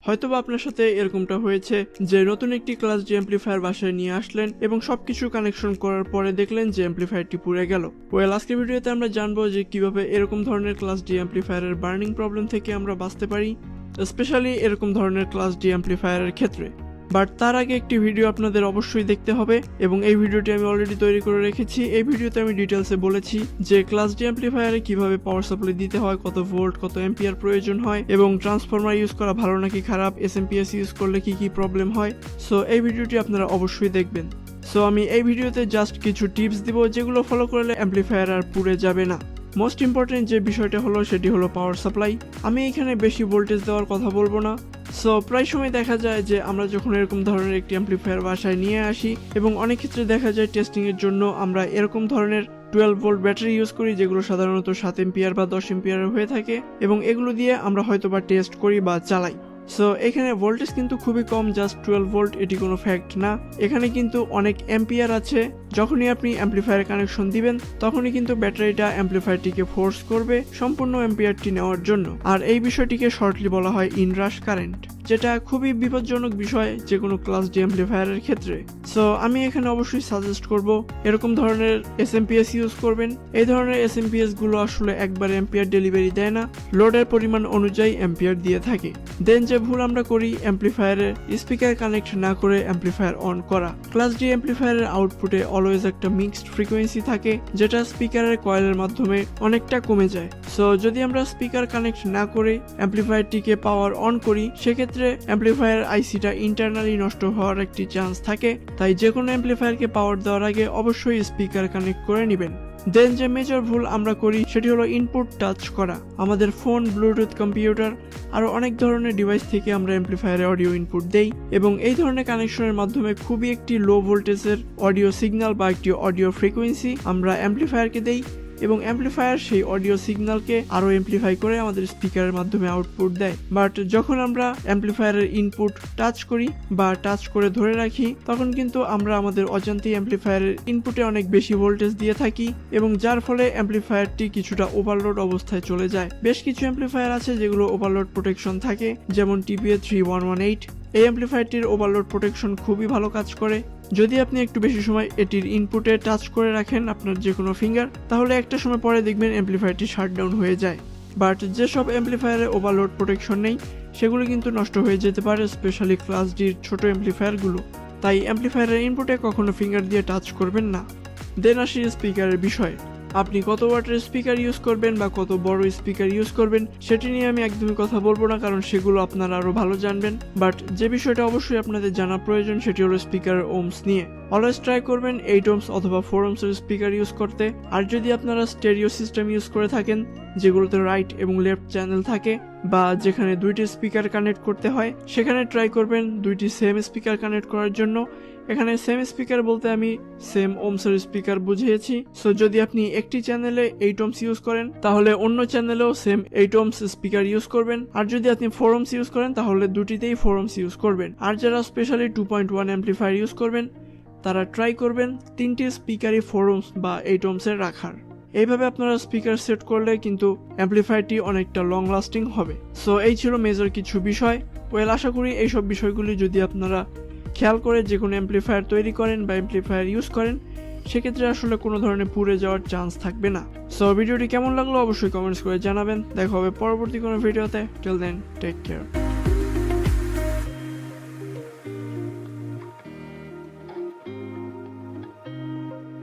হয়তোবা আপনার সাথে এরকমটা হয়েছে যে নতুন একটি ক্লাস ডি অ্যাম্প্লিফায়ার বাসায় নিয়ে আসলেন এবং সবকিছু কানেকশন করার পরে দেখলেন যে অ্যাম্প্লিফায়ারটি পুড়ে গেল। আজকের ভিডিওতে আমরা জানবো যে কিভাবে এরকম ধরনের ক্লাস ডি অ্যাম্প্লিফায়ারের বার্নিং প্রবলেম থেকে আমরা বাঁচতে পারি, স্পেশালি এরকম ধরনের ক্লাস ডি অ্যাম্প্লিফায়ারের ক্ষেত্রে। বাট তার আগে একটি ভিডিও আপনাদের অবশ্যই দেখতে হবে এবং এই ভিডিওটি আমি অলরেডি তৈরি করে রেখেছি। এই ভিডিওতে আমি ডিটেলসে বলেছি যে ক্লাস ডি অ্যাম্প্লিফায়ারে কিভাবে পাওয়ার সাপ্লাই দিতে হয়, কত ভোল্ট কত অ্যাম্পিয়ার প্রয়োজন হয় এবং ট্রান্সফরমার ইউজ করা ভালো নাকি খারাপ, এসএমপিএস ইউজ করলে কি প্রবলেম হয়। সো এই ভিডিওটি আপনারা অবশ্যই দেখবেন। সো আমি এই ভিডিওতে জাস্ট কিছু টিপস দিব যেগুলো ফলো করলে অ্যাম্প্লিফায়ার আর পুড়ে যাবে না। মোস্ট ইম্পর্টেন্ট যে বিষয়টা হলো সেটি হলো পাওয়ার সাপ্লাই। আমি এখানে বেশি ভোল্টেজ দেওয়ার কথা বলবো না। সো প্রায় সময় দেখা যায় যে আমরা যখন এরকম ধরনের একটি অ্যাম্প্লিফায়ার বাসায় নিয়ে আসি এবং অনেক ক্ষেত্রে দেখা যায় টেস্টিং এর জন্য আমরা এরকম ধরনের 12 ভোল্ট ব্যাটারি ইউজ করি যেগুলো সাধারণত 7 এম্পিয়ার বা 10 এম্পিয়ারের হয়ে থাকে এবং এগুলো দিয়ে আমরা হয়তোবা টেস্ট করি বা চালাই। সো এখানে ভোল্টেজ কিন্তু খুবই কম, জাস্ট 12 ভোল্ট, এটি কোনো ফ্যাক্ট না। এখানে কিন্তু অনেক অ্যাম্পিয়ার আছে। যখনই আপনি অ্যাম্প্লিফায়ার কানেকশন দিবেন তখনই কিন্তু ব্যাটারিটা অ্যাম্প্লিফায়ারটিকে ফোর্স করবে সম্পূর্ণ অ্যাম্পিয়ারটি নেওয়ার জন্য, আর এই বিষয়টিকে শর্টলি বলা হয় ইনরাশ কারেন্ট, যেটা খুবই বিপজ্জনক বিষয় যে কোনো ক্লাস ডি অ্যাম্প্লিফায়ারের ক্ষেত্রে। সো আমি এখানে অবশ্যই সাজেস্ট করব এরকম ধরনের এসএমপিএস ইউজ করবেন। এই ধরনের এসএমপিএস গুলো আসলে একবারে অ্যাম্পিয়ার ডেলিভারি দেয় না, লোডের পরিমাণ অনুযায়ী অ্যাম্পিয়ার দিয়ে থাকে। দেন যে ভুল আমরা করি অ্যাম্প্লিফায়ারের স্পিকার কানেক্ট না করে অ্যাম্প্লিফায়ার অন করা। ক্লাস ডি অ্যাম্প্লিফায়ারের আউটপুটে অলওয়েজ একটা মিক্সড ফ্রিকোয়েন্সি থাকে যেটা স্পিকারের কয়েলের মাধ্যমে অনেকটা কমে যায়। সো যদি আমরা স্পিকার কানেক্ট না করে অ্যাম্প্লিফায়ারটিকে পাওয়ার অন করি সেক্ষেত্রে অ্যাম্প্লিফায়ার আইসিটা ইন্টারনালি নষ্ট হওয়ার একটি চান্স থাকে। তাই যে কোনো অ্যাম্প্লিফায়ারকে পাওয়ার দেওয়ার আগে অবশ্যই স্পিকার কানেক্ট করে নেবেন। দেন যে মেজর ভুল আমরা করি সেটি হলো ইনপুট টাচ করা। আমাদের ফোন, ব্লুটুথ, কম্পিউটার আরো অনেক ধরনের ডিভাইস থেকে আমরা অ্যাম্প্লিফায়ারে অডিও ইনপুট দেই এবং এই ধরনের কানেকশনের মাধ্যমে খুবই একটি লো ভোল্টেজের অডিও সিগন্যাল বা একটি অডিও ফ্রিকোয়েন্সি আমরা অ্যাম্প্লিফায়ারকে দেই এবং অ্যাম্প্লিফায়ার সেই অডিও সিগন্যালকে আরো এমপ্লিফাই করে আমাদের স্পিকারের মাধ্যমে আউটপুট দেয়। বাট যখন আমরা অ্যাম্প্লিফায়ারের ইনপুট টাচ করি বা টাচ করে ধরে রাখি তখন কিন্তু আমরা আমাদের অজান্তেই অ্যাম্প্লিফায়ারের ইনপুটে অনেক বেশি ভোল্টেজ দিয়ে থাকি এবং যার ফলে অ্যাম্প্লিফায়ারটি কিছুটা ওভারলোড অবস্থায় চলে যায়। বেশ কিছু অ্যাম্প্লিফায়ার আছে যেগুলো ওভারলোড প্রোটেকশন থাকে, যেমন টিপিএ 3118। এই অ্যাম্প্লিফায়ারটির ওভারলোড প্রোটেকশন খুবই ভালো কাজ করে। যদি আপনি একটু বেশি সময় এটির ইনপুটে টাচ করে রাখেন আপনার যে কোনো ফিঙ্গার, তাহলে একটা সময় পরে দেখবেন অ্যাম্প্লিফায়ারটি শাটডাউন হয়ে যায়। বাট যেসব অ্যাম্প্লিফায়ারে ওভারলোড প্রোটেকশন নেই সেগুলো কিন্তু নষ্ট হয়ে যেতে পারে, স্পেশালি ক্লাস ডির ছোট অ্যাম্প্লিফায়ারগুলো। তাই অ্যাম্প্লিফায়ারের ইনপুটে কখনো ফিঙ্গার দিয়ে টাচ করবেন না। দেন আসি স্পিকারের বিষয়ে। আপনি কত ওয়াটের স্পিকার ইউজ করবেন বা কত বড় স্পিকার ইউজ করবেন সেটি নিয়ে আমি একদমই কথা বলবো না, কারণ সেগুলো আপনারা আরো ভালো জানবেন। বাট যে বিষয়টা অবশ্যই আপনাদের জানা প্রয়োজন সেটি হলো স্পিকারের ওহমস নিয়ে। অলওয়েজ ট্রাই করবেন 8 ohms অথবা 4 ohms এর স্পিকার ইউজ করতে। আর যদি আপনারা স্টেরিও সিস্টেম ইউজ করে থাকেন যেগুলোতে রাইট এবং লেফট চ্যানেল থাকে বা যেখানে দুইটি স্পিকার কানেক্ট করতে হয়, সেখানে ট্রাই করবেন দুইটি সেম স্পিকার কানেক্ট করার জন্য। এখানে সেম স্পিকার বলতে আমি সেম ওহমসের স্পিকার বুঝিয়েছি। সো যদি আপনি একটি চ্যানেলে 8 ohms ইউজ করেন তাহলে অন্য চ্যানেলেও সেম 8 ohms স্পিকার ইউজ করবেন। আর যদি আপনি 4 ohms ইউজ করেন তাহলে দুটিতেই 4 ohms ইউজ করবেন। আর যারা স্পেশালি 2.1 অ্যাম্প্লিফায়ার ইউজ করবেন তারা ট্রাই করবেন তিনটি স্পিকারই 4 ohms বা 8 ohms এর রাখার। এইভাবে আপনারা স্পিকার সেট করলে কিন্তু অ্যাম্প্লিফায়ারটি অনেকটা লং লাস্টিং হবে। সো এই ছিল মেজর কিছু বিষয়। আশা করি এইসব বিষয়গুলি যদি আপনারা খেয়াল করে যে কোনো অ্যাম্প্লিফায়ার তৈরি করেন বা অ্যাম্প্লিফায়ার ইউজ করেন সেক্ষেত্রে আসলে কোনো ধরনের পুড়ে যাওয়ার চান্স থাকবে না। সো ভিডিওটি কেমন লাগলো অবশ্যই কমেন্টস করে জানাবেন। দেখা হবে পরবর্তী কোনো ভিডিওতে। Till then take care.